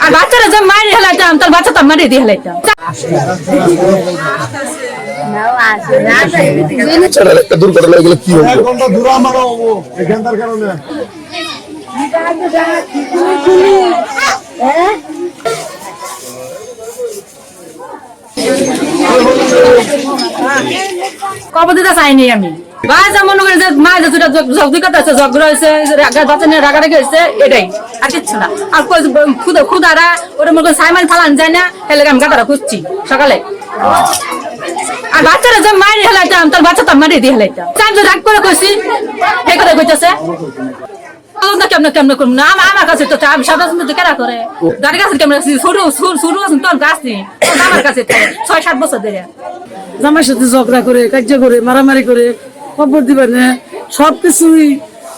আর বাচ্চারা যে মারি হেলাইতাম তার বাচ্চা তো মারি দিয়ে হেলাইতাম একটা দুর্ঘটনা এগুলো কি হবে কবে দিতে চাইনি আমি বাচ্চা মনে করি যে মা যে কথা আছে ঝগড়া হয়েছে বাচ্চা নিয়ে রাগারাগি হয়েছে এটাই আর কিচ্ছু না আর খুদারা ওটা মনে করি সাইমান ফালান যায় না হেলে আমি গাদারা খুঁজছি সকালে আর বাচ্চারা যে মারি হেলাইতাম তার বাচ্চা তো মারি দিয়ে হেলাইতাম আমি তো রাগ করে কইছি এই কথা কইতেছে কেমন কেমন করবো না আমার কাছে তো আমি সাদা সুন্দর কেনা করে দাঁড়িয়ে কাছে কেমন শুরু আছেন তোর গাছ নেই আমার কাছে 6-7 বছর ধরে জামার সাথে ঝগড়া করে কার্য করে মারামারি করে খবর দিবেন সবকিছুই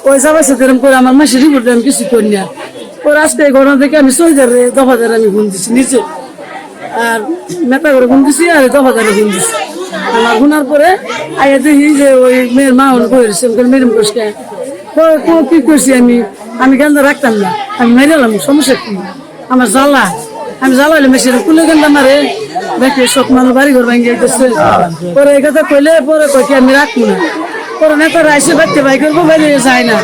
ওই জামার সাথে এরকম করে আমার মাসের রিপোর্ট আমি কিছু করি না ওর আজকে ঘটনা থেকে আমি 6 দফাদারে আমি ফোন দিচ্ছি নিচে আর মেটা করে ফোন দিচ্ছি আর দফাদারে ফোন দিচ্ছি আমার শোনার পরে আইয়া দেখি যে ওই মেয়ের মা অনেক করেছে মেরম কোষকে কি করছি আমি গেন্দা রাখতাম না আমি মেরেলাম সমস্যা কি আমার জ্বালা আমি জ্বালাইলে মেশিন কুলে গেন্দা মারে দেখে সব মানুষ বাড়ি ঘর ভাঙিয়ে গেছে পরে এই কথা কইলে পরে কই আমি রাখবো না পরে নেতারা এসে বাড়তে ভাই করবো বাইরে যায় না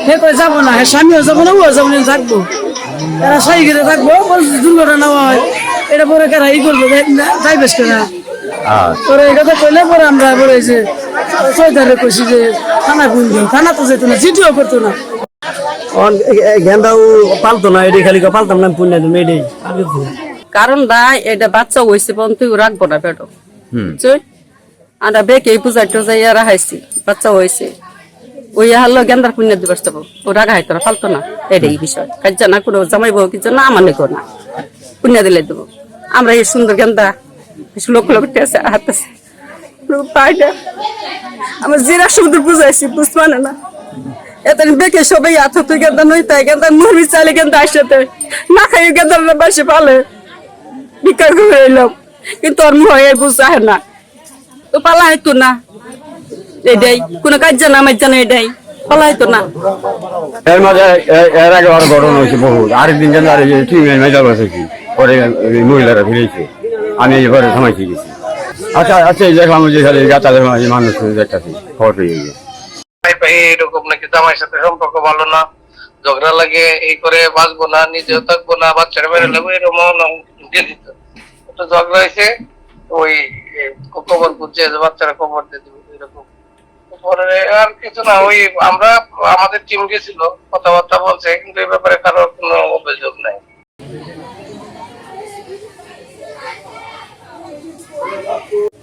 সে কই যাবো না হ্যাঁ স্বামীও যাবো না ও যাবো না থাকবো এরা সাই ঘিরে থাকবো দুর্ঘটনা হয় এটা পরে কারা ই করবো যাই বেশ করে পরে এই কথা কইলে পরে আমরা পরে যে 6 কইছি যে থানা ফোন দিও থানা তো যেত না চিঠিও করতো না গেন্দাও পালতো না এটাই খালি পালতাম না পুণ্য এটাই কারণ এটা বাচ্চা হয়েছে পর্যন্ত রাখবো না পেটো আমরা বেকে পূজা টুজা ইয়া হাইছি বাচ্চা হয়েছে ওই হারলো গেন্দার পুণ্য দিবস দেবো ও রাগা হাইতো না ফালতো না এটাই বিষয় কাজ না কোনো জামাইব কিছু না আমার নেই না পুণ্য দিলে দেবো আমরা এই সুন্দর গেন্দা কিছু লোক হাত আছে পাই না আমার জিরা সমুদ্র বুঝাইছি বুঝতে মানে না এত বেকে সবাই তুই গেন্দা নই তাই গেন্দা মুরবি চাইলে গেন্দা আসতে না খাই গেন্দার বাসে পালে বিকার করে এলাম কিন্তু ওর মুখ বুঝা হয় না তো পালা হইতো না এটাই কোনো কাজ জানা আমার জানা এটাই পালা হইতো না এর মাঝে এর আগে আরো ঘটনা হয়েছে বহুত আরেকদিন যেন আর মেজা বসেছি পরে মহিলারা ফিরেছে আমি এবারে থামাইছি গেছি আচ্ছা দেখলাম যে গাতালের মাঝে মানুষ দেখতেছি খবর পেয়ে গেছে এরকম নাকি জামাইয়ের সাথে সম্পর্ক ভালো না ঝগড়া লাগে এই করে বাঁচবো না নিজেও থাকবো না বাচ্চারা মেরে লাগবো এরকম দিয়ে দিত তো ঝগড়া হয়েছে ওই খবর বুঝছে যে বাচ্চারা খবর দিয়ে দিবে এরকম পরে আর কিছু না ওই আমরা আমাদের টিম গেছিল কথাবার্তা বলছে কিন্তু এই ব্যাপারে কারোর কোনো অভিযোগ নাই Thank you.